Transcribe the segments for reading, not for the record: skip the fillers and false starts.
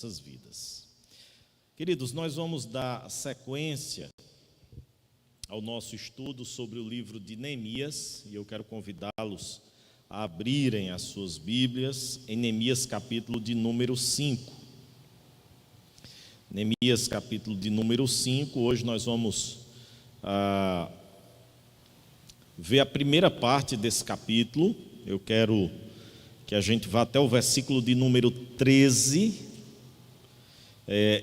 nossas vidas. Queridos, nós vamos dar sequência ao nosso estudo sobre o livro de Neemias, e eu quero convidá-los a abrirem as suas Bíblias em Neemias capítulo de número 5. Neemias capítulo de número 5, hoje nós vamos ver a primeira parte desse capítulo. Eu quero que a gente vá até o versículo de número 13,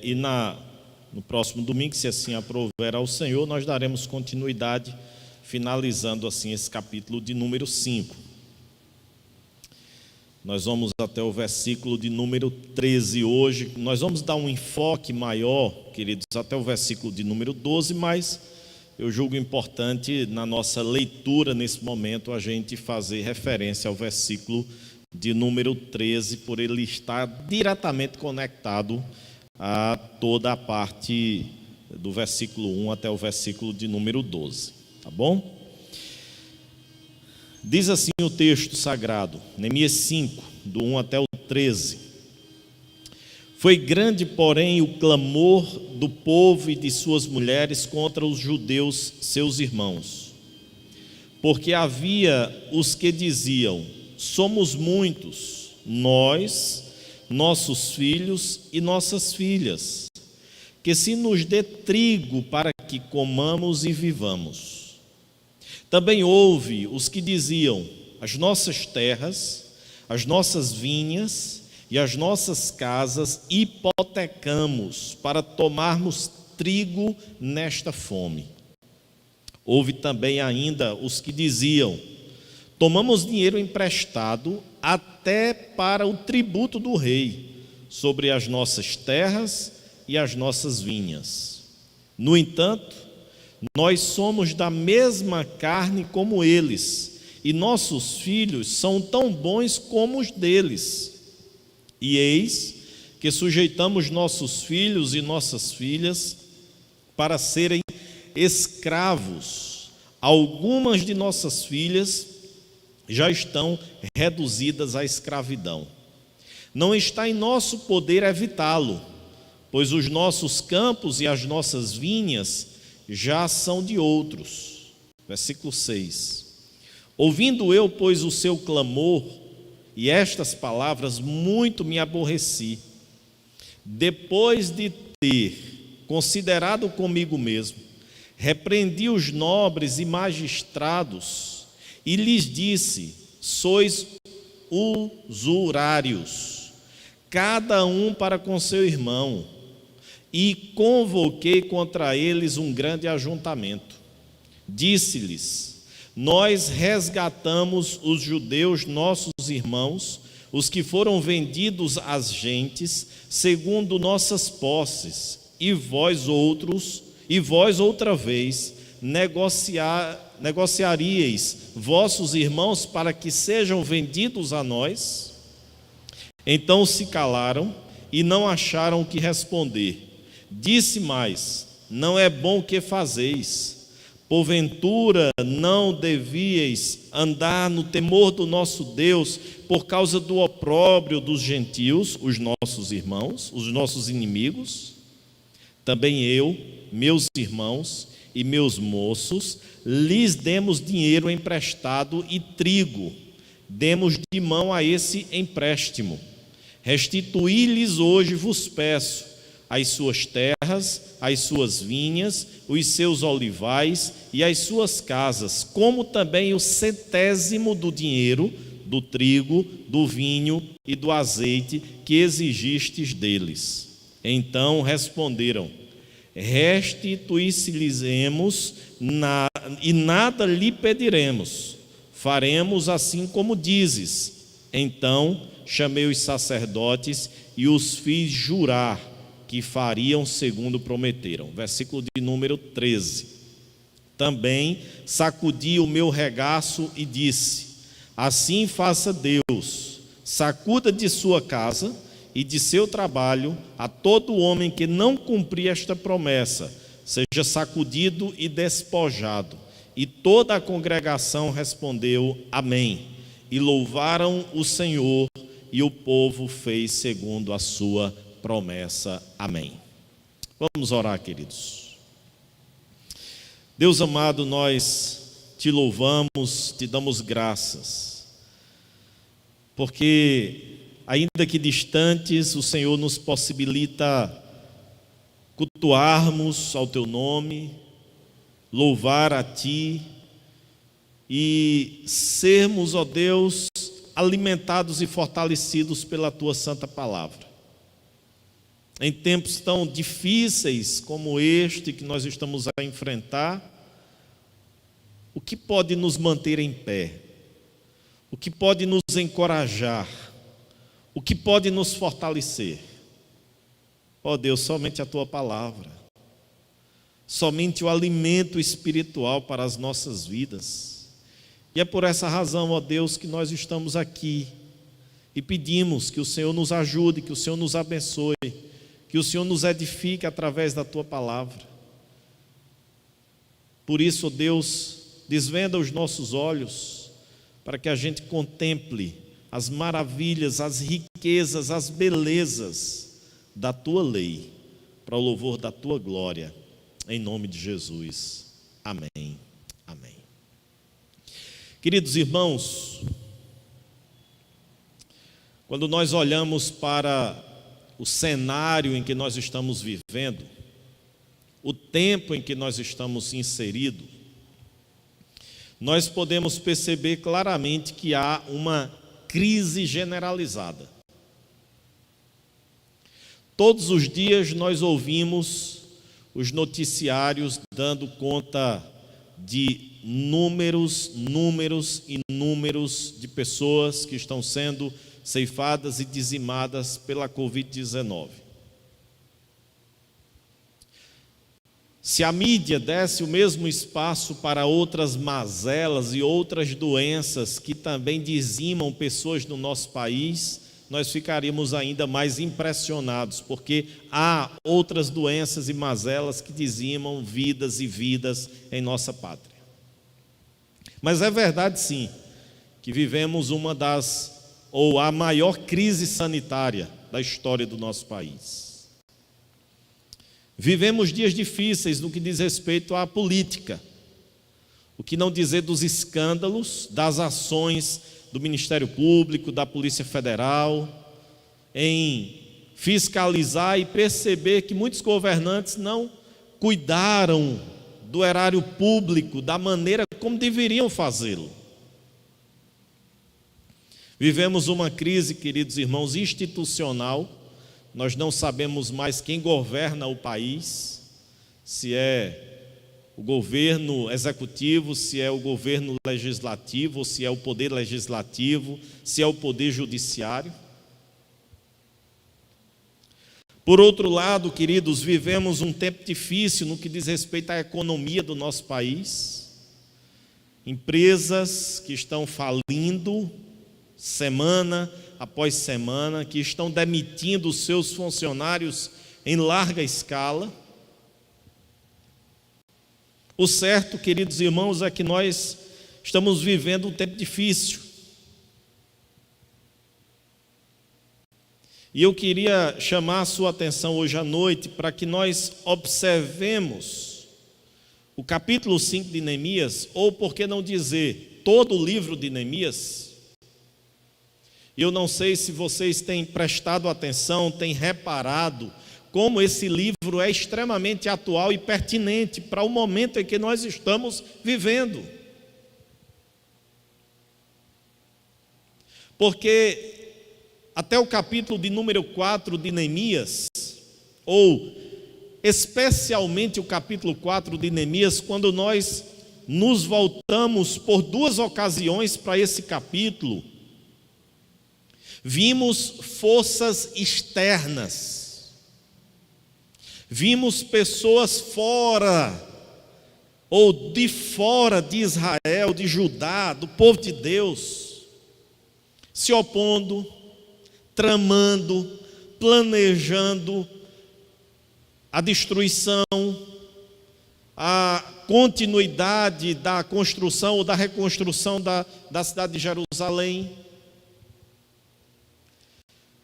e no próximo domingo, se assim aprover ao Senhor, nós daremos continuidade, finalizando assim esse capítulo de número 5. Nós vamos até o versículo de número 13 hoje. Nós vamos dar um enfoque maior, queridos, até o versículo de número 12, mas eu julgo importante na nossa leitura nesse momento a gente fazer referência ao versículo de número 13, por ele estar diretamente conectado a toda a parte do versículo 1 até o versículo de número 12, tá bom? Diz assim o texto sagrado, Neemias 5, do 1 até o 13. Foi grande, porém, o clamor do povo e de suas mulheres contra os judeus, seus irmãos, porque havia os que diziam: somos muitos, nós, nossos filhos e nossas filhas, que se nos dê trigo para que comamos e vivamos. Também houve os que diziam: as nossas terras, as nossas vinhas e as nossas casas hipotecamos para tomarmos trigo nesta fome. Houve também ainda os que diziam: tomamos dinheiro emprestado até para o tributo do rei sobre as nossas terras e as nossas vinhas. No entanto, nós somos da mesma carne como eles, e nossos filhos são tão bons como os deles. E eis que sujeitamos nossos filhos e nossas filhas para serem escravos. Algumas de nossas filhas já estão reduzidas à escravidão. Não está em nosso poder evitá-lo, pois os nossos campos e as nossas vinhas já são de outros. Versículo 6. Ouvindo eu, pois, o seu clamor e estas palavras, muito me aborreci. Depois de ter considerado comigo mesmo, repreendi os nobres e magistrados e lhes disse: sois usurários, cada um para com seu irmão. E convoquei contra eles um grande ajuntamento. Disse-lhes: nós resgatamos os judeus, nossos irmãos, os que foram vendidos às gentes, segundo nossas posses, e vós outra vez negociaríeis vossos irmãos para que sejam vendidos a nós? Então se calaram e não acharam o que responder. Disse mais: não é bom o que fazeis. Porventura não devíeis andar no temor do nosso Deus por causa do opróbrio dos gentios, os nossos irmãos, os nossos inimigos? Também eu, meus irmãos e meus moços, lhes demos dinheiro emprestado e trigo, demos de mão a esse empréstimo. Restituí-lhes hoje, vos peço, as suas terras, as suas vinhas, os seus olivais e as suas casas, como também o 100º do dinheiro, do trigo, do vinho e do azeite que exigistes deles. Então responderam: restituí-se-lhes-emos e nada lhe pediremos. Faremos assim como dizes. Então chamei os sacerdotes e os fiz jurar que fariam segundo prometeram. Versículo de número 13. Também sacudi o meu regaço e disse: assim faça Deus, sacuda de sua casa e de seu trabalho a todo homem que não cumprir esta promessa, seja sacudido e despojado. E toda a congregação respondeu: amém. E louvaram o Senhor, e o povo fez segundo a sua promessa. Amém. Vamos orar, queridos. Deus amado, nós te louvamos, te damos graças, porque ainda que distantes, o Senhor nos possibilita cultuarmos ao teu nome, louvar a ti e sermos, ó Deus, alimentados e fortalecidos pela tua santa palavra. Em tempos tão difíceis como este que nós estamos a enfrentar, o que pode nos manter em pé? O que pode nos encorajar? O que pode nos fortalecer? Ó Deus, somente a tua palavra, somente o alimento espiritual para as nossas vidas. E é por essa razão, ó Deus, que nós estamos aqui e pedimos que o Senhor nos ajude, que o Senhor nos abençoe, que o Senhor nos edifique através da tua palavra. Por isso, ó Deus, desvenda os nossos olhos para que a gente contemple as maravilhas, as riquezas, as belezas da tua lei, para o louvor da tua glória, em nome de Jesus. Amém. Amém. Queridos irmãos, quando nós olhamos para o cenário em que nós estamos vivendo, o tempo em que nós estamos inseridos, nós podemos perceber claramente que há uma crise generalizada. Todos os dias nós ouvimos os noticiários dando conta de números de pessoas que estão sendo ceifadas e dizimadas pela Covid-19. Se a mídia desse o mesmo espaço para outras mazelas e outras doenças que também dizimam pessoas no nosso país, nós ficaríamos ainda mais impressionados, porque há outras doenças e mazelas que dizimam vidas e vidas em nossa pátria. Mas é verdade sim, que vivemos a maior crise sanitária da história do nosso país. Vivemos dias difíceis no que diz respeito à política, o que não dizer dos escândalos, das ações do Ministério Público, da Polícia Federal, em fiscalizar e perceber que muitos governantes não cuidaram do erário público da maneira como deveriam fazê-lo. Vivemos uma crise, queridos irmãos, institucional. Nós não sabemos mais quem governa o país, se é o governo executivo, se é o governo legislativo, se é o poder legislativo, se é o poder judiciário. Por outro lado, queridos, vivemos um tempo difícil no que diz respeito à economia do nosso país. Empresas que estão falindo semana após semana, que estão demitindo os seus funcionários em larga escala. O certo, queridos irmãos, é que nós estamos vivendo um tempo difícil. E eu queria chamar a sua atenção hoje à noite para que nós observemos o capítulo 5 de Neemias, ou por que não dizer, todo o livro de Neemias. Eu não sei se vocês têm prestado atenção, têm reparado como esse livro é extremamente atual e pertinente para o momento em que nós estamos vivendo. Porque até o capítulo de número 4 de Neemias, ou especialmente o capítulo 4 de Neemias, quando nós nos voltamos por duas ocasiões para esse capítulo, vimos forças externas, vimos pessoas fora, ou de fora de Israel, de Judá, do povo de Deus, se opondo, tramando, planejando a destruição, a continuidade da construção ou da reconstrução da cidade de Jerusalém.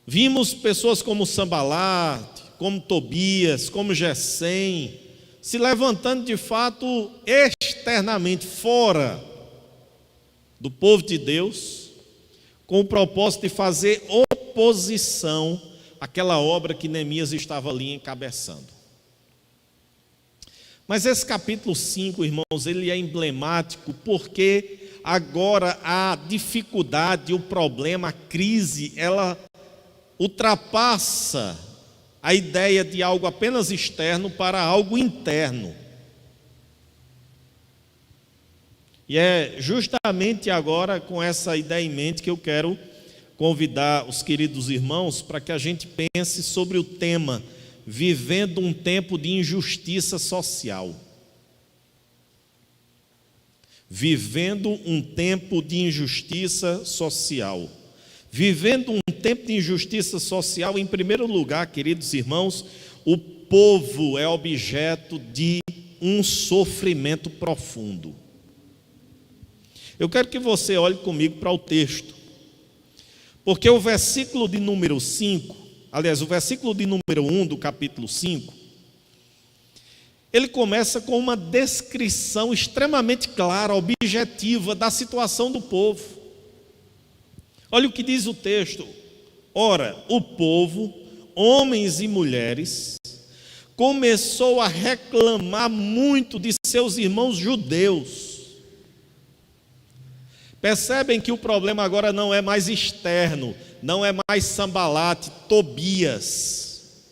Vimos pessoas como Sambalate, como Tobias, como Gesem, se levantando de fato externamente, fora do povo de Deus, com o propósito de fazer oposição àquela obra que Neemias estava ali encabeçando. Mas esse capítulo 5, irmãos, ele é emblemático porque agora a dificuldade, o problema, a crise, ela ultrapassa a ideia de algo apenas externo para algo interno. E é justamente agora com essa ideia em mente que eu quero convidar os queridos irmãos para que a gente pense sobre o tema vivendo um tempo de injustiça social. Vivendo um tempo de injustiça social. Vivendo um tempo de injustiça social, em primeiro lugar, queridos irmãos, o povo é objeto de um sofrimento profundo. Eu quero que você olhe comigo para o texto, porque o versículo de número 5, aliás, o versículo de número 1 do capítulo 5, ele começa com uma descrição extremamente clara, objetiva da situação do povo. Olha o que diz o texto. Ora, o povo, homens e mulheres, começou a reclamar muito de seus irmãos judeus. Percebem que o problema agora não é mais externo, não é mais Sambalate, Tobias,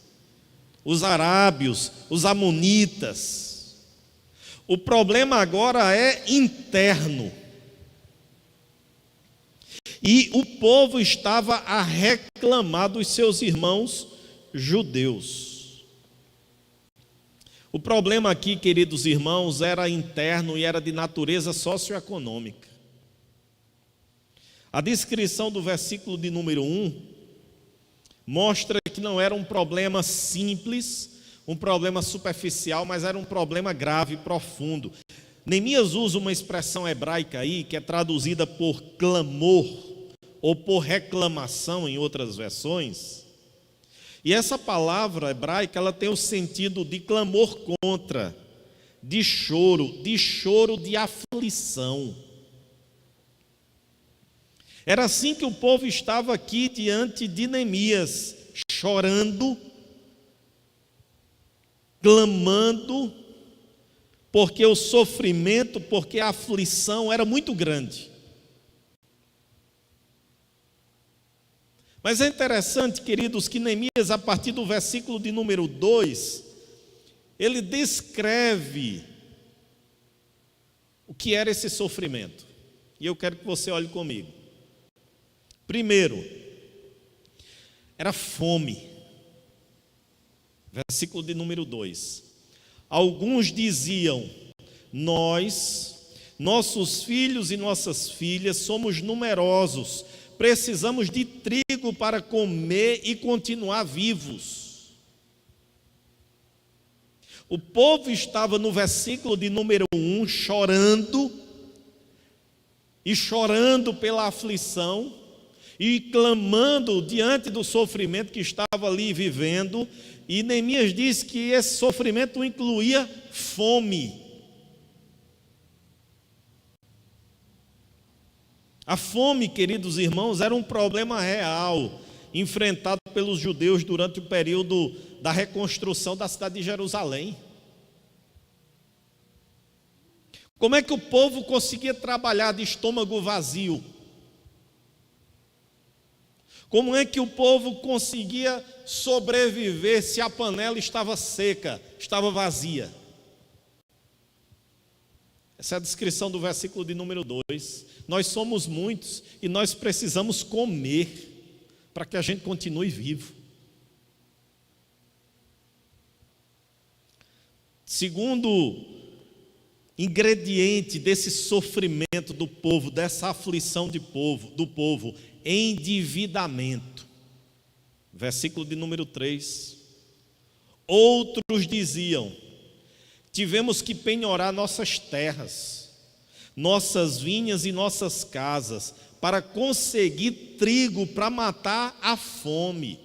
os arábios, os amonitas. O problema agora é interno. E o povo estava a reclamar dos seus irmãos judeus. O problema aqui, queridos irmãos, era interno e era de natureza socioeconômica. A descrição do versículo de número 1 mostra que não era um problema simples, um problema superficial, mas era um problema grave e profundo. Neemias usa uma expressão hebraica aí, que é traduzida por clamor, ou por reclamação em outras versões. E essa palavra hebraica, ela tem o sentido de clamor contra, de choro de aflição. Era assim que o povo estava aqui diante de Neemias, chorando, clamando, porque o sofrimento, porque a aflição era muito grande. Mas é interessante, queridos, que Neemias, a partir do versículo de número 2, ele descreve o que era esse sofrimento. E eu quero que você olhe comigo. Primeiro, era fome. Versículo de número 2. Alguns diziam: nossos filhos e nossas filhas somos numerosos, precisamos de trigo para comer e continuar vivos. O povo estava no versículo de número 1 chorando, e chorando pela aflição, e clamando diante do sofrimento que estava ali vivendo. E Neemias diz que esse sofrimento incluía fome. A fome, queridos irmãos, era um problema real, enfrentado pelos judeus durante o período da reconstrução da cidade de Jerusalém. Como é que o povo conseguia trabalhar de estômago vazio? Como é que o povo conseguia sobreviver se a panela estava seca, estava vazia? Essa é a descrição do versículo de número 2. Nós somos muitos e nós precisamos comer para que a gente continue vivo. Segundo ingrediente desse sofrimento do povo, dessa aflição do povo, endividamento. Versículo de número 3. Outros diziam: tivemos que penhorar nossas terras, nossas vinhas e nossas casas, para conseguir trigo para matar a fome.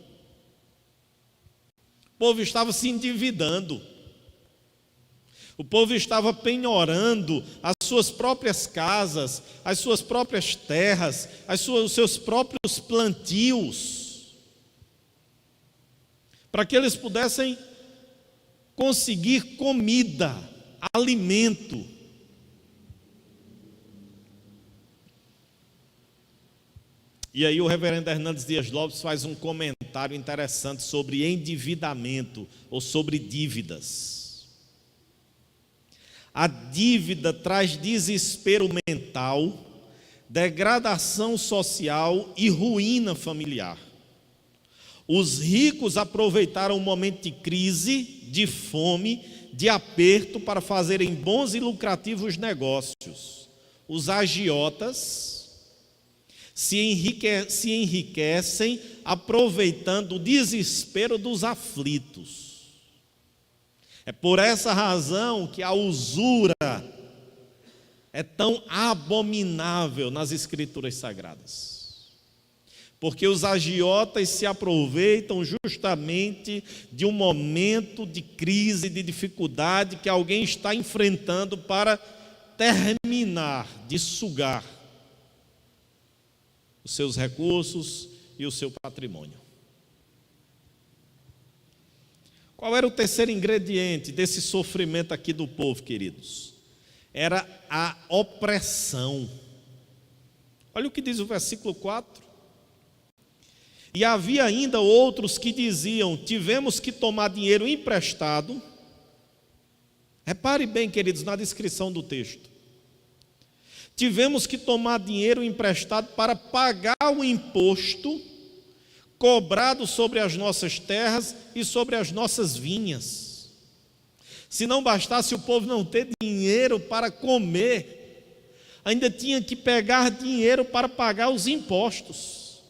O povo estava se endividando. O povo estava penhorando as suas próprias casas, as suas próprias terras, os seus próprios plantios, para que eles pudessem conseguir comida, alimento. E aí o reverendo Hernandes Dias Lopes faz um comentário interessante sobre endividamento ou sobre dívidas. A dívida traz desespero mental, degradação social e ruína familiar. Os ricos aproveitaram o momento de crise, de fome, de aperto para fazerem bons e lucrativos negócios. Os agiotas se enriquecem aproveitando o desespero dos aflitos. É por essa razão que a usura é tão abominável nas Escrituras Sagradas. Porque os agiotas se aproveitam justamente de um momento de crise, de dificuldade que alguém está enfrentando para terminar de sugar os seus recursos e o seu patrimônio. Qual era o terceiro ingrediente desse sofrimento aqui do povo, queridos? Era a opressão. Olha o que diz o versículo 4. E havia ainda outros que diziam: tivemos que tomar dinheiro emprestado. Repare bem, queridos, na descrição do texto. Tivemos que tomar dinheiro emprestado para pagar o imposto cobrado sobre as nossas terras e sobre as nossas vinhas. Se não bastasse o povo não ter dinheiro para comer, ainda tinha que pegar dinheiro para pagar os impostos.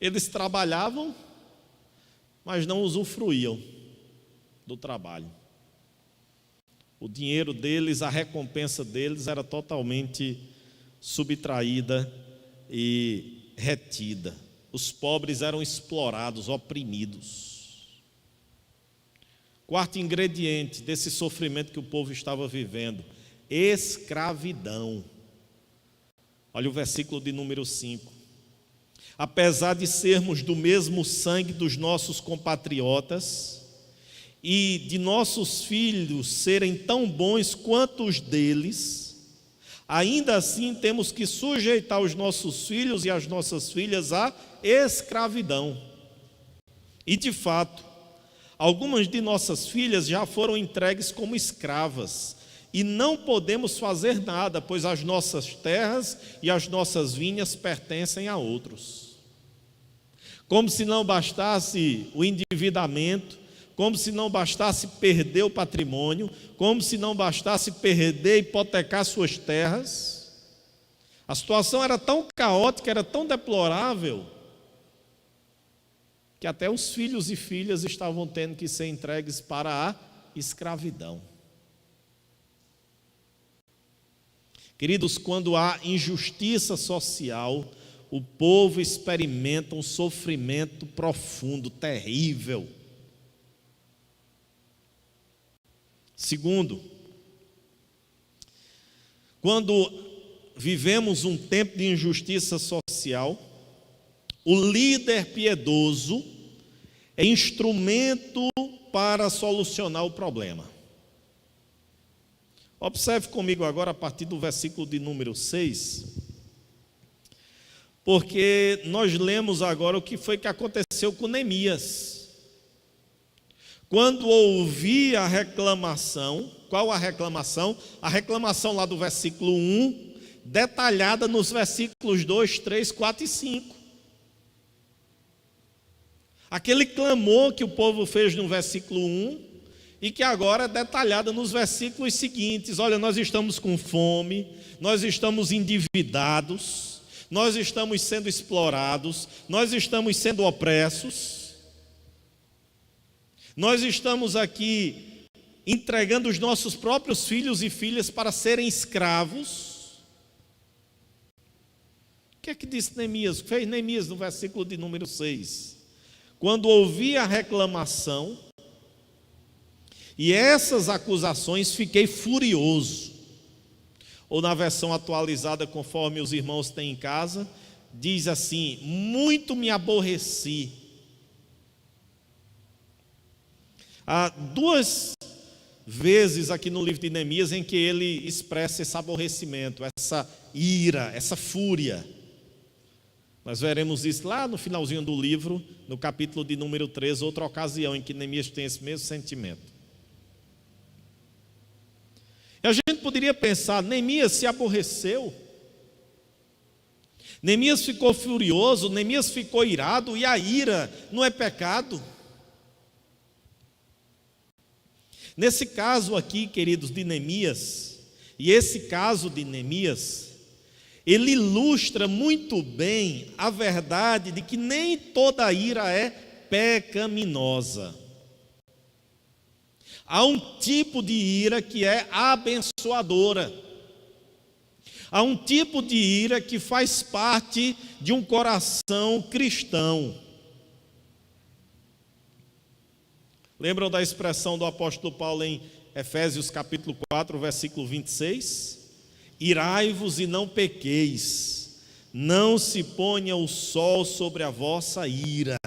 Eles trabalhavam, mas não usufruíam do trabalho. O dinheiro deles, a recompensa deles era totalmente subtraída e retida. Os pobres eram explorados, oprimidos. Quarto ingrediente desse sofrimento que o povo estava vivendo: escravidão. Olha o versículo de número 5. Apesar de sermos do mesmo sangue dos nossos compatriotas e de nossos filhos serem tão bons quanto os deles, ainda assim temos que sujeitar os nossos filhos e as nossas filhas à escravidão. E de fato, algumas de nossas filhas já foram entregues como escravas, e não podemos fazer nada, pois as nossas terras e as nossas vinhas pertencem a outros. Como se não bastasse o endividamento, como se não bastasse perder o patrimônio, como se não bastasse perder e hipotecar suas terras. A situação era tão caótica, era tão deplorável, que até os filhos e filhas estavam tendo que ser entregues para a escravidão. Queridos, quando há injustiça social, o povo experimenta um sofrimento profundo, terrível. Segundo, quando vivemos um tempo de injustiça social, o líder piedoso é instrumento para solucionar o problema. Observe comigo agora a partir do versículo de número 6, porque nós lemos agora o que foi que aconteceu com Neemias. Quando ouvi a reclamação, qual a reclamação? A reclamação lá do versículo 1, detalhada nos versículos 2, 3, 4 e 5. Aquele clamor que o povo fez no versículo 1 e que agora é detalhada nos versículos seguintes. Olha, nós estamos com fome, nós estamos endividados, nós estamos sendo explorados, nós estamos sendo opressos. Nós estamos aqui entregando os nossos próprios filhos e filhas para serem escravos. O que é que disse Neemias? O que fez Neemias no versículo de número 6? Quando ouvi a reclamação e essas acusações, fiquei furioso. Ou na versão atualizada, conforme os irmãos têm em casa, diz assim: muito me aborreci. Há duas vezes aqui no livro de Neemias em que ele expressa esse aborrecimento, essa ira, essa fúria. Nós veremos isso lá no finalzinho do livro, no capítulo de número 13, outra ocasião em que Neemias tem esse mesmo sentimento. E a gente poderia pensar, Neemias se aborreceu, Neemias ficou furioso, Neemias ficou irado, e a ira não é pecado? Nesse caso aqui, queridos, de Neemias, e esse caso de Neemias, ele ilustra muito bem a verdade de que nem toda ira é pecaminosa. Há um tipo de ira que é abençoadora. Há um tipo de ira que faz parte de um coração cristão. Lembram da expressão do apóstolo Paulo em Efésios capítulo 4, versículo 26? Irai-vos e não pequeis, não se ponha o sol sobre a vossa ira.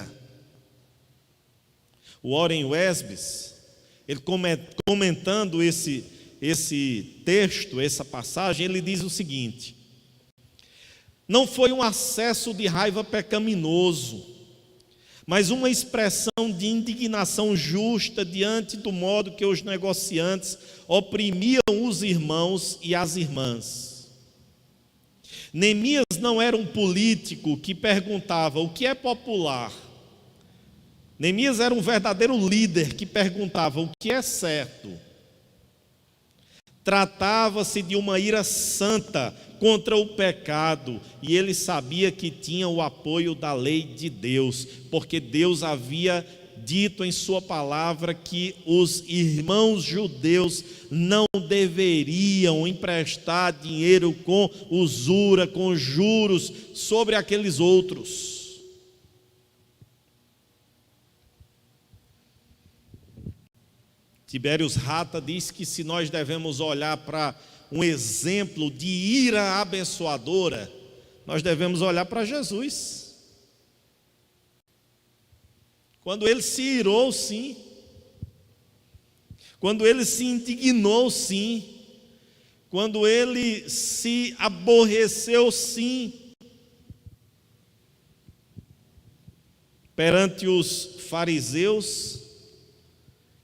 O Warren Wiersbe, ele comentando esse texto, essa passagem, ele diz o seguinte: não foi um acesso de raiva pecaminoso, mas uma expressão de indignação justa diante do modo que os negociantes oprimiam os irmãos e as irmãs. Neemias não era um político que perguntava o que é popular. Neemias era um verdadeiro líder que perguntava o que é certo. Tratava-se de uma ira santa contra o pecado, e ele sabia que tinha o apoio da lei de Deus, porque Deus havia dito em sua palavra que os irmãos judeus não deveriam emprestar dinheiro com usura, com juros sobre aqueles outros. Tiberius Rata diz que se nós devemos olhar para um exemplo de ira abençoadora, nós devemos olhar para Jesus. Quando ele se irou, sim. Quando ele se indignou, sim. Quando ele se aborreceu, sim. Perante os fariseus,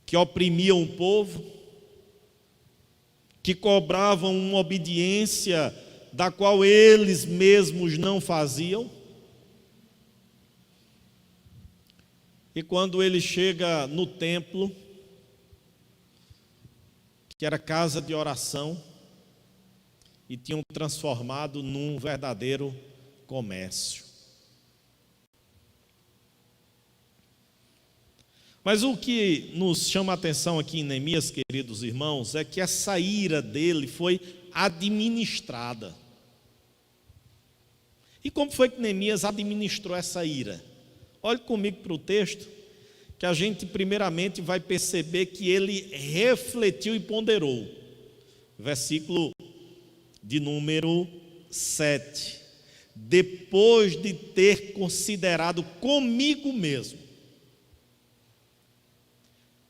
que oprimiam o povo, que cobravam uma obediência da qual eles mesmos não faziam. E quando ele chega no templo, que era casa de oração, e tinham transformado num verdadeiro comércio. Mas o que nos chama a atenção aqui em Neemias, queridos irmãos, é que essa ira dele foi administrada. E como foi que Neemias administrou essa ira? Olhe comigo para o texto, que a gente primeiramente vai perceber que ele refletiu e ponderou. Versículo de número 7. Depois de ter considerado comigo mesmo.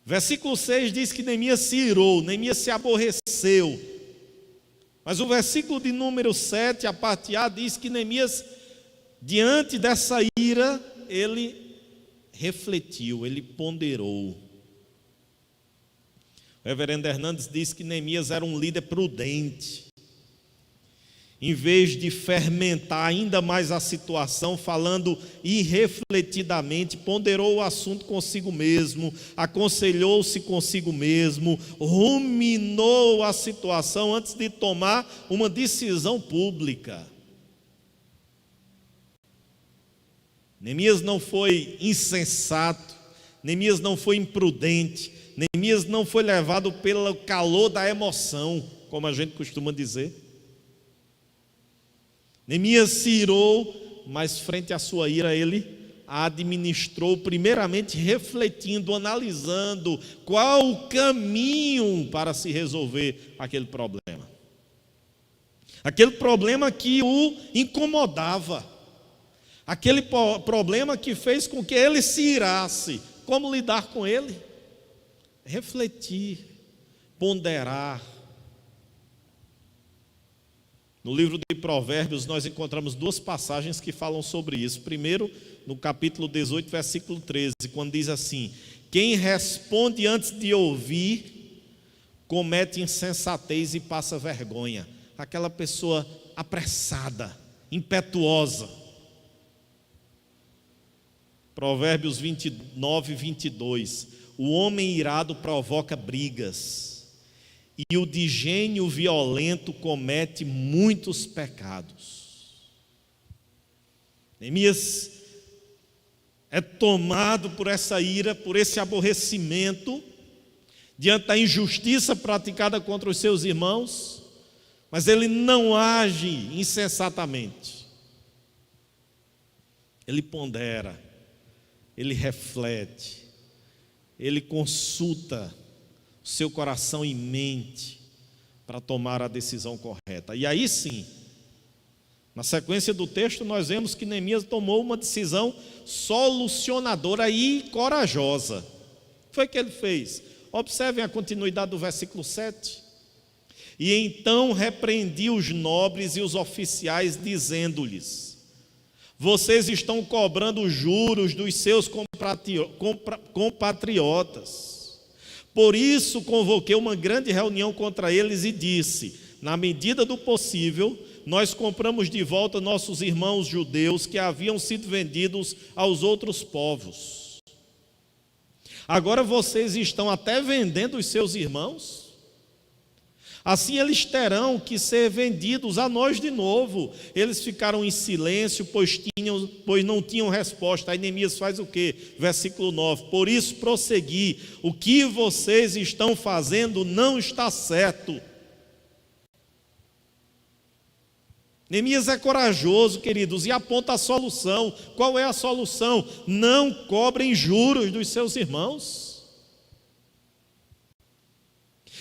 Versículo 6 diz que Neemias se irou, Neemias se aborreceu. Mas o versículo de número 7, a parte A, diz que Neemias, diante dessa ira, ele refletiu, ele ponderou. O reverendo Hernandes diz que Neemias era um líder prudente. Em vez de fermentar ainda mais a situação, falando irrefletidamente, ponderou o assunto consigo mesmo, aconselhou-se consigo mesmo, ruminou a situação antes de tomar uma decisão pública. Neemias não foi insensato, Neemias não foi imprudente, Neemias não foi levado pelo calor da emoção, como a gente costuma dizer. Neemias se irou, mas frente à sua ira ele a administrou, primeiramente refletindo, analisando qual o caminho para se resolver aquele problema. Aquele problema que o incomodava, aquele problema que fez com que ele se irasse. Como lidar com ele? Refletir, ponderar. No livro de Provérbios nós encontramos duas passagens que falam sobre isso. Primeiro, no capítulo 18, versículo 13, quando diz assim: quem responde antes de ouvir, comete insensatez e passa vergonha. Aquela pessoa apressada, impetuosa. Provérbios 29, 22, o homem irado provoca brigas, e o de gênio violento comete muitos pecados. Neemias é tomado por essa ira, por esse aborrecimento, diante da injustiça praticada contra os seus irmãos, mas ele não age insensatamente. Ele pondera, ele reflete, ele consulta o seu coração e mente para tomar a decisão correta. E aí sim, na sequência do texto, nós vemos que Neemias tomou uma decisão solucionadora e corajosa. O que foi que ele fez? Observem a continuidade do versículo 7. E então repreendi os nobres e os oficiais, dizendo-lhes: vocês estão cobrando juros dos seus compatriotas. Por isso convoquei uma grande reunião contra eles e disse: na medida do possível, nós compramos de volta nossos irmãos judeus que haviam sido vendidos aos outros povos. Agora vocês estão até vendendo os seus irmãos? Assim eles terão que ser vendidos a nós de novo. Eles ficaram em silêncio, pois não tinham resposta. Aí Neemias faz o quê? Versículo 9: por isso prossegui, o que vocês estão fazendo não está certo. Neemias é corajoso, queridos, e aponta a solução. Qual é a solução? Não cobrem juros dos seus irmãos.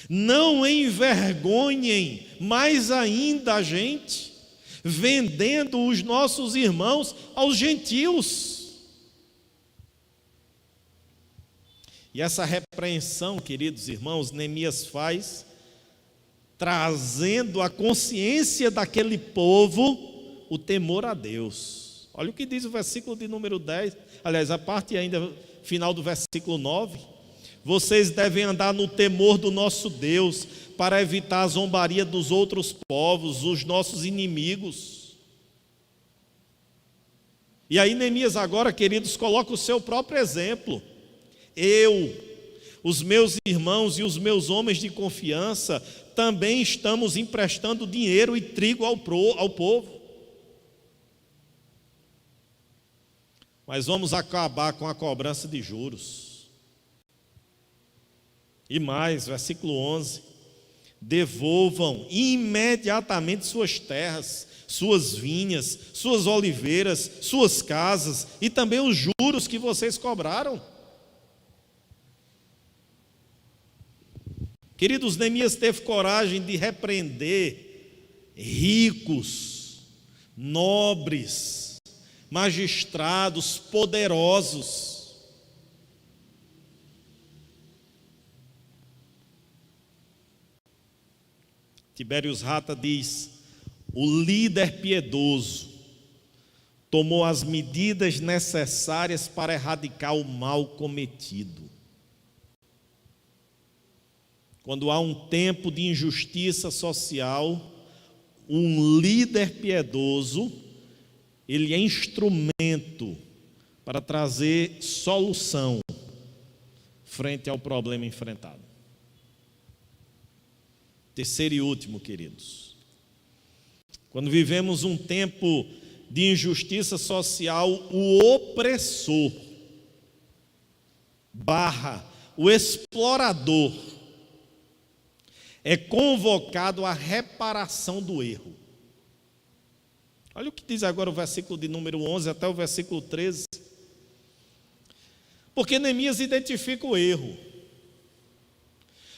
Não envergonhem mais ainda a gente, vendendo os nossos irmãos aos gentios. E essa repreensão, queridos irmãos, Neemias faz trazendo à consciência daquele povo o temor a Deus. Olha o que diz o versículo de número 10, aliás, a parte ainda final do versículo 9. Vocês devem andar no temor do nosso Deus, para evitar a zombaria dos outros povos, os nossos inimigos. E aí Neemias agora, queridos, coloca o seu próprio exemplo. Eu, os meus irmãos e os meus homens de confiança, também estamos emprestando dinheiro e trigo ao povo. Mas vamos acabar com a cobrança de juros. E mais, versículo 11: devolvam imediatamente suas terras, suas vinhas, suas oliveiras, suas casas e também os juros que vocês cobraram. Queridos, Neemias teve coragem de repreender ricos, nobres, magistrados, poderosos. Tibérios Rata diz: o líder piedoso tomou as medidas necessárias para erradicar o mal cometido. Quando há um tempo de injustiça social, um líder piedoso, ele é instrumento para trazer solução frente ao problema enfrentado. Terceiro e último, queridos, quando vivemos um tempo de injustiça social, o opressor barra o explorador é convocado à reparação do erro. Olha o que diz agora o versículo de número 11 até o versículo 13. Porque Neemias identifica o erro.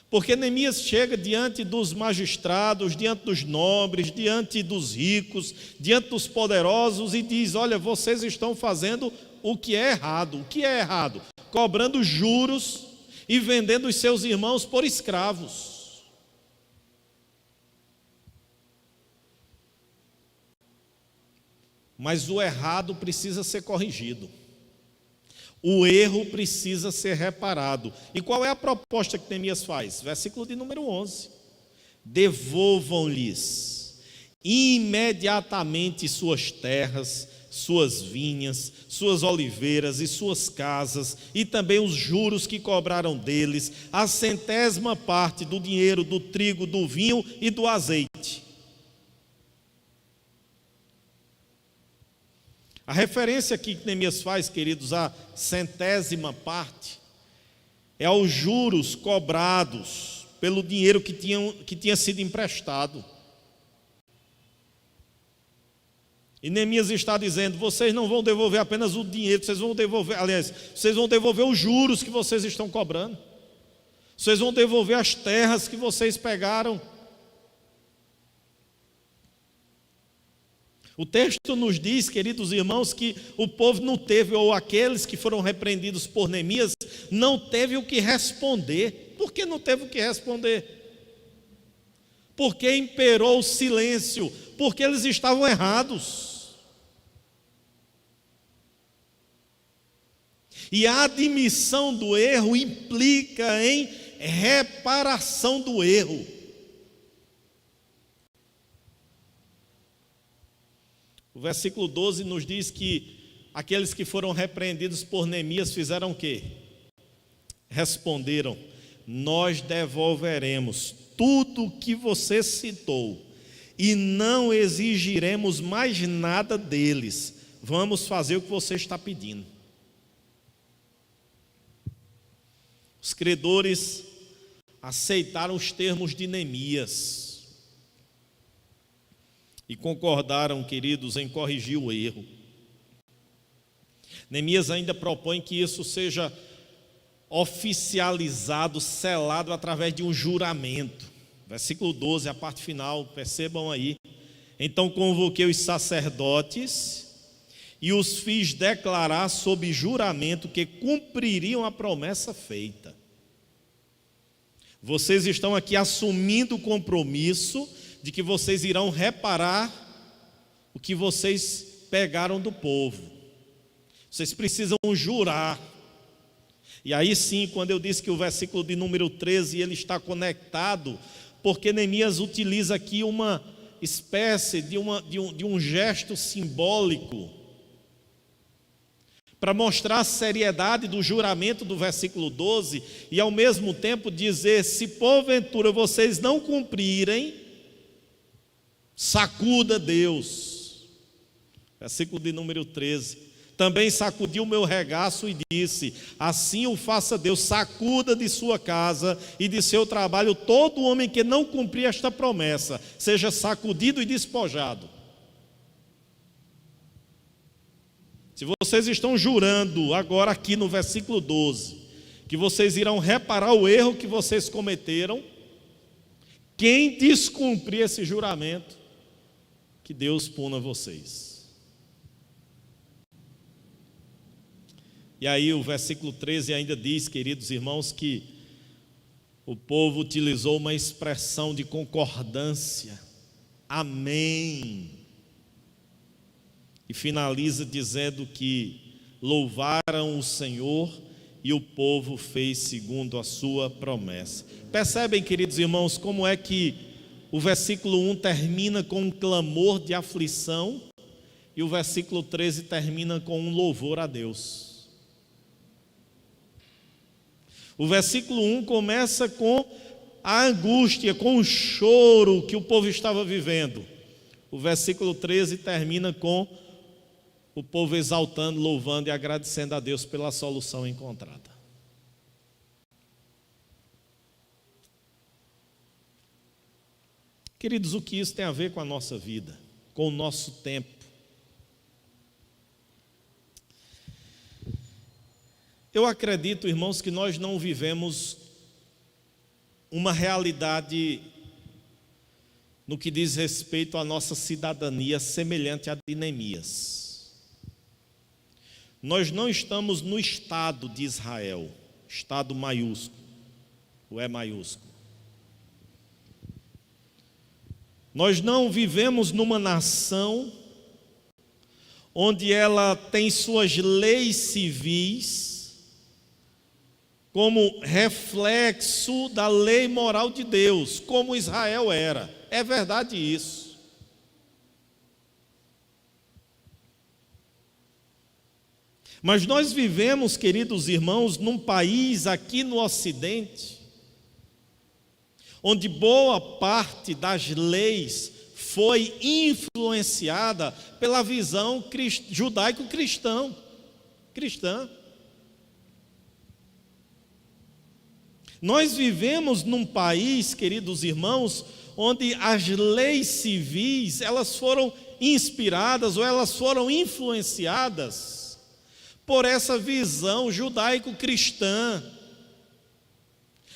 Porque Neemias chega diante dos magistrados, diante dos nobres, diante dos ricos, diante dos poderosos e diz: olha, vocês estão fazendo o que é errado. O que é errado? Cobrando juros e vendendo os seus irmãos por escravos. Mas o errado precisa ser corrigido. O erro precisa ser reparado. E qual é a proposta que Neemias faz? Versículo de número 11. Devolvam-lhes imediatamente suas terras, suas vinhas, suas oliveiras e suas casas, e também os juros que cobraram deles, a 100ª parte do dinheiro, do trigo, do vinho e do azeite. A referência aqui que Neemias faz, queridos, a 100ª parte, é aos juros cobrados pelo dinheiro que tinha sido emprestado. E Neemias está dizendo: vocês não vão devolver apenas o dinheiro, vocês vão devolver, aliás, vocês vão devolver os juros que vocês estão cobrando. Vocês vão devolver as terras que vocês pegaram. O texto nos diz, queridos irmãos, que o povo não teve, ou aqueles que foram repreendidos por Neemias, não teve o que responder. Por que não teve o que responder? Porque imperou o silêncio, porque eles estavam errados. E a admissão do erro implica em reparação do erro. O versículo 12 nos diz que aqueles que foram repreendidos por Neemias fizeram o quê? Responderam: nós devolveremos tudo o que você citou e não exigiremos mais nada deles. Vamos fazer o que você está pedindo. Os credores aceitaram os termos de Neemias e concordaram, queridos, em corrigir o erro. Neemias ainda propõe que isso seja oficializado, selado através de um juramento. Versículo 12, a parte final, percebam aí. Então convoquei os sacerdotes e os fiz declarar sob juramento que cumpririam a promessa feita. Vocês estão aqui assumindo o compromisso de que vocês irão reparar o que vocês pegaram do povo. Vocês precisam jurar. E aí sim, quando eu disse que o versículo de número 13, ele está conectado, porque Neemias utiliza aqui uma espécie de um gesto simbólico para mostrar a seriedade do juramento do versículo 12 e ao mesmo tempo dizer: se porventura vocês não cumprirem, sacuda Deus. Versículo de número 13. Também sacudiu o meu regaço e disse: assim o faça Deus, sacuda de sua casa e de seu trabalho todo homem que não cumprir esta promessa, seja sacudido e despojado. Se vocês estão jurando agora aqui no versículo 12 que vocês irão reparar o erro que vocês cometeram, quem descumprir esse juramento, que Deus puna vocês. E aí o versículo 13 ainda diz, queridos irmãos, que o povo utilizou uma expressão de concordância. Amém. E finaliza dizendo que louvaram o Senhor e o povo fez segundo a sua promessa. Percebem, queridos irmãos, como é que o versículo 1 termina com um clamor de aflição e o versículo 13 termina com um louvor a Deus. O versículo 1 começa com a angústia, com o choro que o povo estava vivendo. O versículo 13 termina com o povo exaltando, louvando e agradecendo a Deus pela solução encontrada. Queridos, o que isso tem a ver com a nossa vida, com o nosso tempo? Eu acredito, irmãos, que nós não vivemos uma realidade no que diz respeito à nossa cidadania semelhante à de Neemias. Nós não estamos no Estado de Israel, Estado maiúsculo, o E maiúsculo. Nós não vivemos numa nação onde ela tem suas leis civis como reflexo da lei moral de Deus, como Israel era. É verdade isso. Mas nós vivemos, queridos irmãos, num país aqui no Ocidente, onde boa parte das leis foi influenciada pela visão judaico-cristã. Nós vivemos num país, queridos irmãos, onde as leis civis, elas foram inspiradas ou elas foram influenciadas por essa visão judaico-cristã.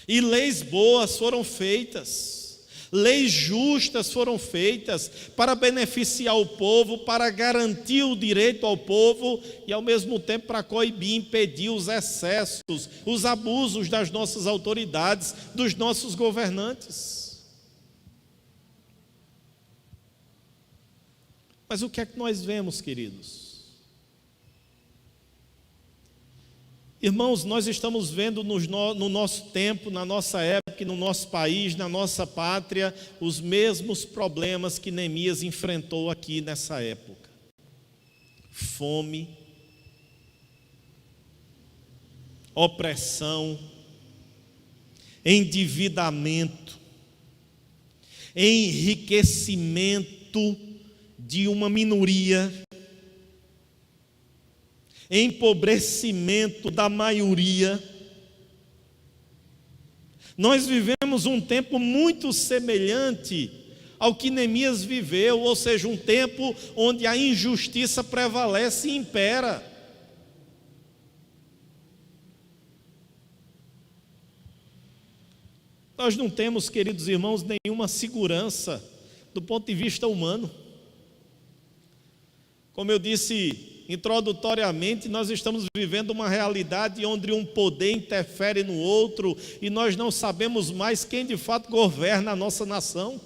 E leis boas foram feitas, leis justas foram feitas para beneficiar o povo, para garantir o direito ao povo e ao mesmo tempo para coibir, impedir os excessos, os abusos das nossas autoridades, dos nossos governantes. Mas o que é que nós vemos, queridos? Irmãos, nós estamos vendo no nosso tempo, na nossa época, no nosso país, na nossa pátria, os mesmos problemas que Neemias enfrentou aqui nessa época: fome, opressão, endividamento, enriquecimento de uma minoria, empobrecimento da maioria. Nós vivemos um tempo muito semelhante ao que Neemias viveu, ou seja, um tempo onde a injustiça prevalece e impera. Nós não temos, queridos irmãos, nenhuma segurança do ponto de vista humano. Como eu disse introdutoriamente, nós estamos vivendo uma realidade onde um poder interfere no outro e nós não sabemos mais quem de fato governa a nossa nação.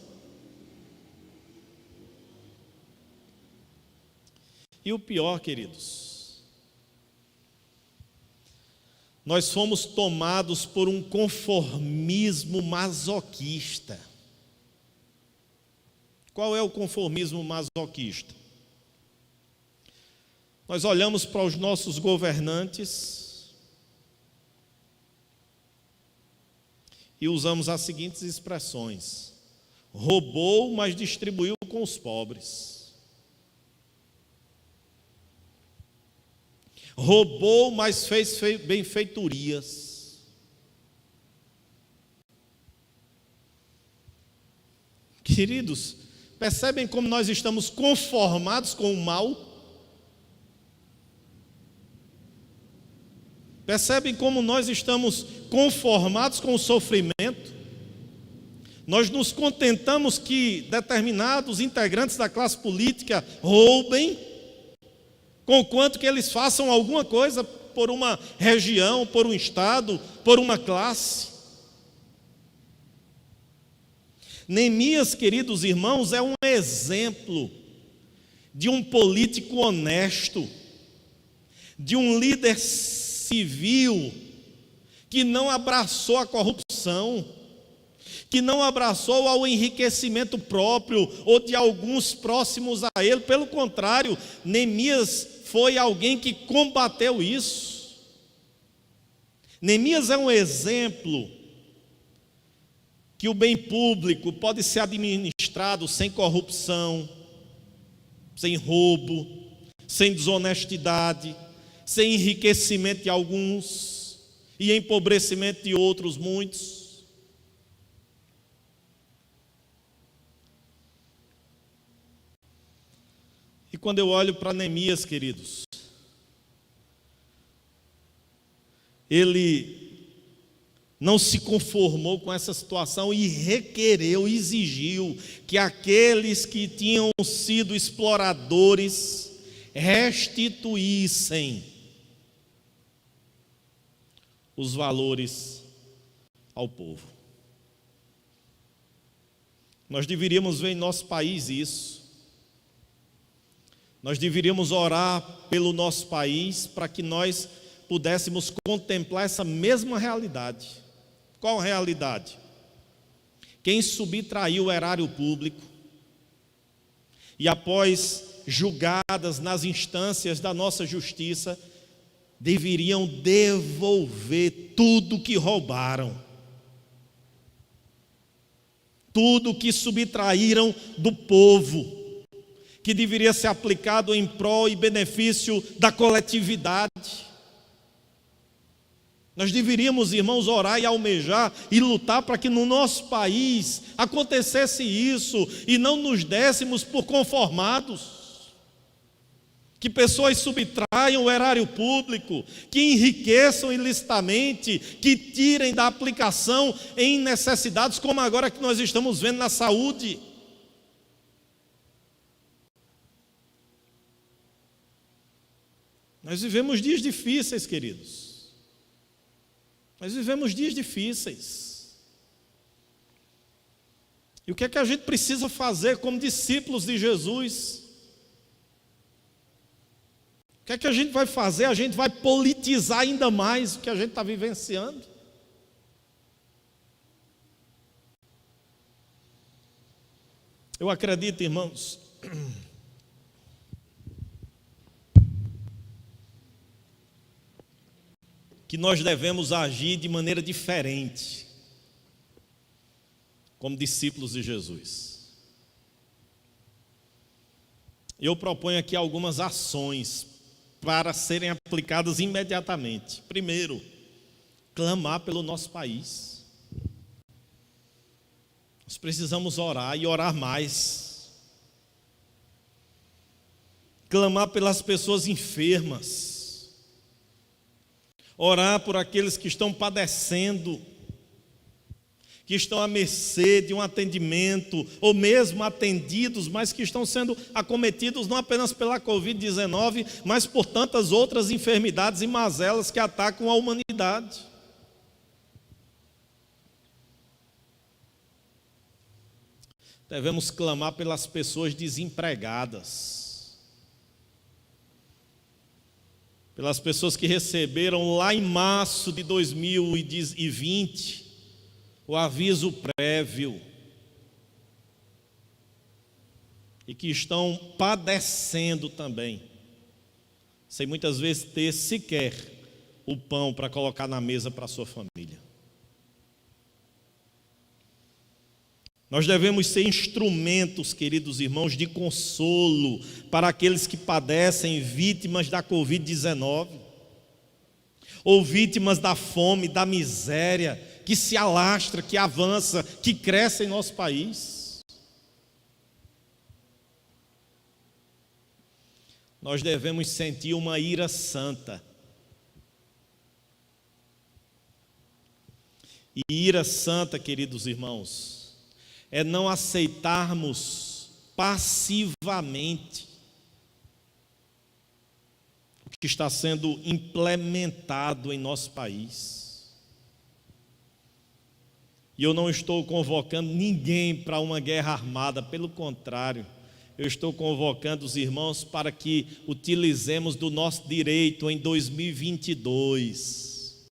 E o pior, queridos, nós fomos tomados por um conformismo masoquista. Qual é o conformismo masoquista? Nós olhamos para os nossos governantes e usamos as seguintes expressões: roubou, mas distribuiu com os pobres. Roubou, mas fez benfeitorias. Queridos, percebem como nós estamos conformados com o mal? Percebem como nós estamos conformados com o sofrimento? Nós nos contentamos que determinados integrantes da classe política roubem, conquanto que eles façam alguma coisa por uma região, por um estado, por uma classe. Neemias, queridos irmãos, é um exemplo de um político honesto, de um líder civil que não abraçou a corrupção, que não abraçou ao enriquecimento próprio ou de alguns próximos a ele. Pelo contrário, Neemias foi alguém que combateu isso. Neemias é um exemplo que o bem público pode ser administrado sem corrupção, sem roubo, sem desonestidade, sem enriquecimento de alguns e empobrecimento de outros muitos. quando eu olho para Neemias, queridos, ele não se conformou com essa situação e requereu, exigiu que aqueles que tinham sido exploradores restituíssem os valores ao povo. Nós deveríamos ver em nosso país isso. Nós deveríamos orar pelo nosso país para que nós pudéssemos contemplar essa mesma realidade. Qual realidade? Quem subtraiu o erário público e após julgadas nas instâncias da nossa justiça, deveriam devolver tudo que roubaram, tudo que subtraíram do povo, que deveria ser aplicado em prol e benefício da coletividade. Nós deveríamos, irmãos, orar e almejar e lutar para que no nosso país acontecesse isso e não nos dessemos por conformados. Que pessoas subtraiam o erário público, que enriqueçam ilicitamente, que tirem da aplicação em necessidades como agora que nós estamos vendo na saúde. Nós vivemos dias difíceis, queridos. Nós vivemos dias difíceis. E o que é que a gente precisa fazer como discípulos de Jesus? O que é que a gente vai fazer? A gente vai politizar ainda mais o que a gente está vivenciando. Eu acredito, irmãos, que nós devemos agir de maneira diferente, como discípulos de Jesus. Eu proponho aqui algumas ações para serem aplicadas imediatamente. Primeiro, clamar pelo nosso país. Nós precisamos orar e orar mais. Clamar pelas pessoas enfermas. Orar por aqueles que estão padecendo, que estão à mercê de um atendimento, ou mesmo atendidos, mas que estão sendo acometidos não apenas pela Covid-19, mas por tantas outras enfermidades e mazelas que atacam a humanidade. Devemos clamar pelas pessoas desempregadas, pelas pessoas que receberam lá em março de 2020 o aviso prévio e que estão padecendo também, sem muitas vezes ter sequer o pão para colocar na mesa para a sua família. Nós devemos ser instrumentos, queridos irmãos, de consolo para aqueles que padecem, vítimas da Covid-19, ou vítimas da fome, da miséria, que se alastra, que avança, que cresce em nosso país. Nós devemos sentir uma ira santa. E ira santa, queridos irmãos, é não aceitarmos passivamente o que está sendo implementado em nosso país. E eu não estou convocando ninguém para uma guerra armada, pelo contrário, eu estou convocando os irmãos para que utilizemos do nosso direito em 2022.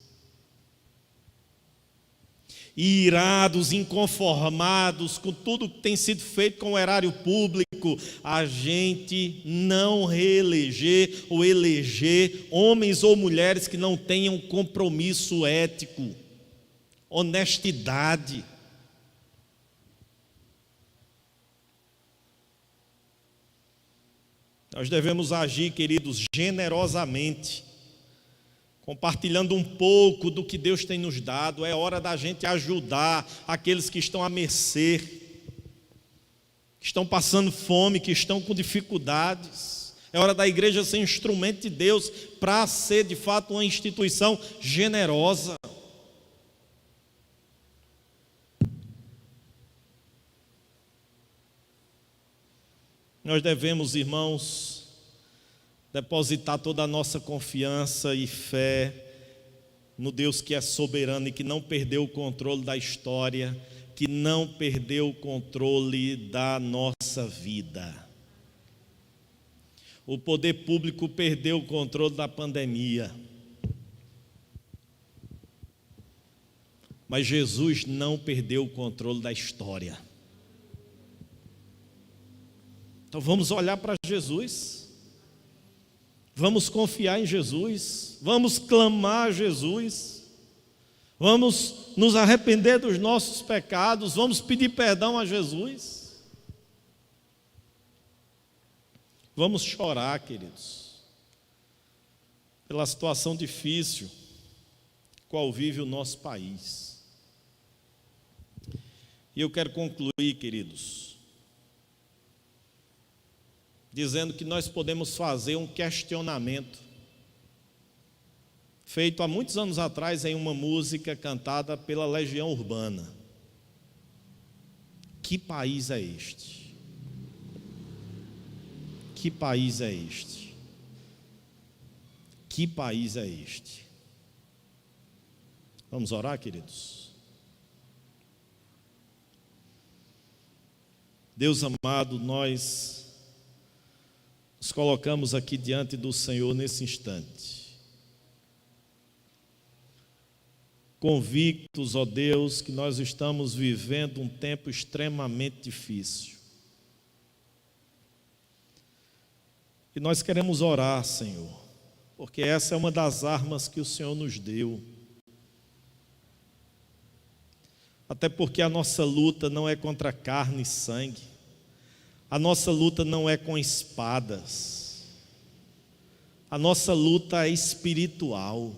E irados, inconformados com tudo que tem sido feito com o erário público, a gente não reeleger ou eleger homens ou mulheres que não tenham compromisso ético, honestidade. Nós devemos agir, queridos, generosamente, compartilhando um pouco do que Deus tem nos dado. É hora da gente ajudar aqueles que estão à mercê, que estão passando fome, que estão com dificuldades. É hora da igreja ser instrumento de Deus para ser de fato uma instituição generosa. Nós devemos, irmãos, depositar toda a nossa confiança e fé no Deus que é soberano e que não perdeu o controle da história, que não perdeu o controle da nossa vida. O poder público perdeu o controle da pandemia, mas Jesus não perdeu o controle da história. Então vamos olhar para Jesus, vamos confiar em Jesus, vamos clamar a Jesus, vamos nos arrepender dos nossos pecados, vamos pedir perdão a Jesus. Vamos chorar, queridos, pela situação difícil qual vive o nosso país. E eu quero concluir, queridos, dizendo que nós podemos fazer um questionamento feito há muitos anos atrás em uma música cantada pela Legião Urbana. Que país é este? Que país é este? Que país é este? Vamos orar, queridos? Deus amado, nós nos colocamos aqui diante do Senhor nesse instante, convictos, ó Deus, que nós estamos vivendo um tempo extremamente difícil. E nós queremos orar, Senhor, porque essa é uma das armas que o Senhor nos deu. Até porque a nossa luta não é contra carne e sangue, a nossa luta não é com espadas, a nossa luta é espiritual.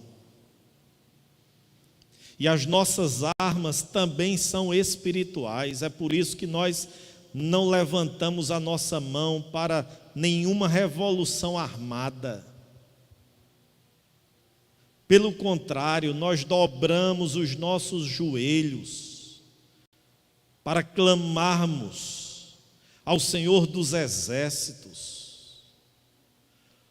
E as nossas armas também são espirituais, é por isso que nós não levantamos a nossa mão para nenhuma revolução armada. Pelo contrário, nós dobramos os nossos joelhos para clamarmos ao Senhor dos exércitos,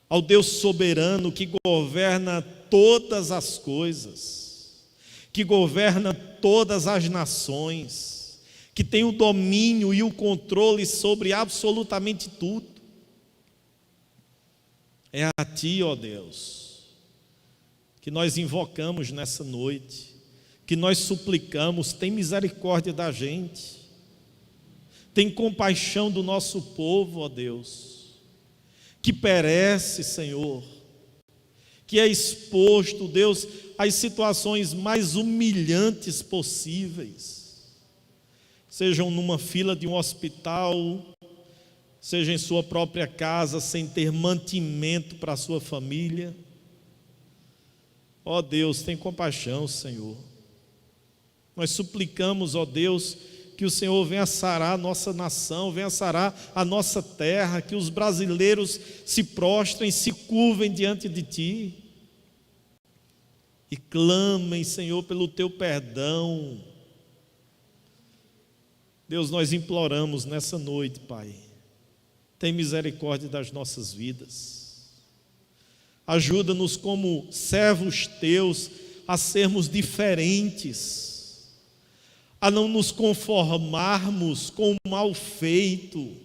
ao Deus soberano que governa todas as coisas, que governa todas as nações, que tem o domínio e o controle sobre absolutamente tudo. É a Ti, ó Deus, que nós invocamos nessa noite, que nós suplicamos, tem misericórdia da gente, tem compaixão do nosso povo, ó Deus, que perece, Senhor, que é exposto, Deus, às situações mais humilhantes possíveis, sejam numa fila de um hospital, seja em sua própria casa, sem ter mantimento para a sua família. Ó Deus, tem compaixão, Senhor. Nós suplicamos, ó Deus, que o Senhor venha sarar a nossa nação, venha sarar a nossa terra, que os brasileiros se prostrem, se curvem diante de Ti e clamem, Senhor, pelo Teu perdão. Deus, nós imploramos nessa noite, Pai, tem misericórdia das nossas vidas. Ajuda-nos como servos Teus a sermos diferentes, a não nos conformarmos com o mal feito,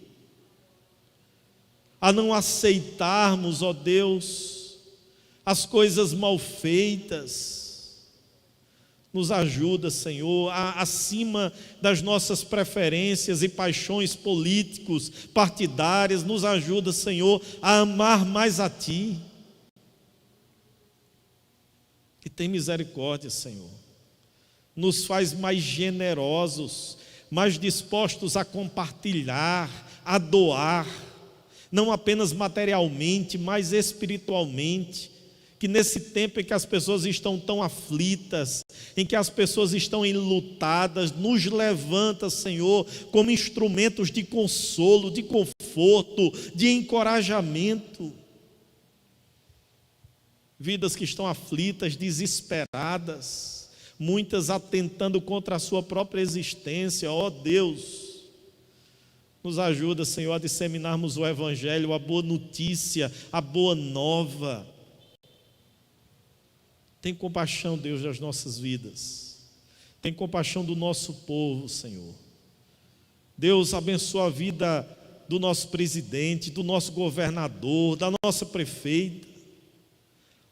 a não aceitarmos, ó Deus, as coisas mal feitas. Nos ajuda, Senhor, acima das nossas preferências e paixões políticos, partidárias, nos ajuda, Senhor, a amar mais a Ti. E tem misericórdia, Senhor. Nos faz mais generosos, mais dispostos a compartilhar, a doar, não apenas materialmente, mas espiritualmente. que nesse tempo em que as pessoas estão tão aflitas, em que as pessoas estão enlutadas, nos levanta, Senhor, como instrumentos de consolo, de conforto, de encorajamento. Vidas que estão aflitas, desesperadas, muitas atentando contra a sua própria existência. Ó Deus, nos ajuda, Senhor, a disseminarmos o Evangelho, a boa notícia, a boa nova. Tem compaixão, Deus, das nossas vidas. Tem compaixão do nosso povo, Senhor. Deus, abençoa a vida do nosso presidente, do nosso governador, da nossa prefeita.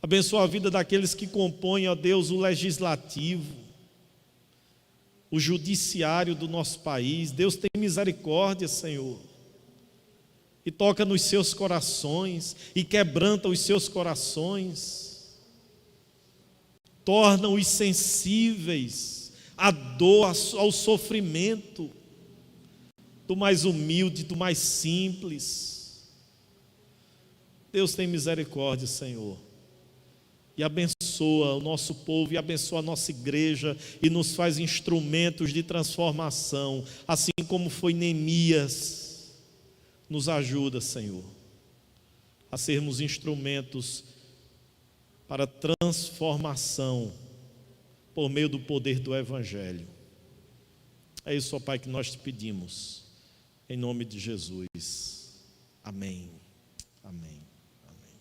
Abençoa a vida daqueles que compõem, ó Deus, o legislativo, o judiciário do nosso país. Deus, tem misericórdia, Senhor. E toca nos seus corações, e quebranta os seus corações. Torna-os sensíveis à dor, ao sofrimento do mais humilde, do mais simples. Deus, tem misericórdia, Senhor, e abençoa o nosso povo, e abençoa a nossa igreja, e nos faz instrumentos de transformação, assim como foi Neemias. Nos ajuda, Senhor, a sermos instrumentos para transformação por meio do poder do Evangelho. É isso, ó Pai, que nós te pedimos, em nome de Jesus. Amém. Amém. Amém.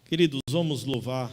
Queridos, vamos louvar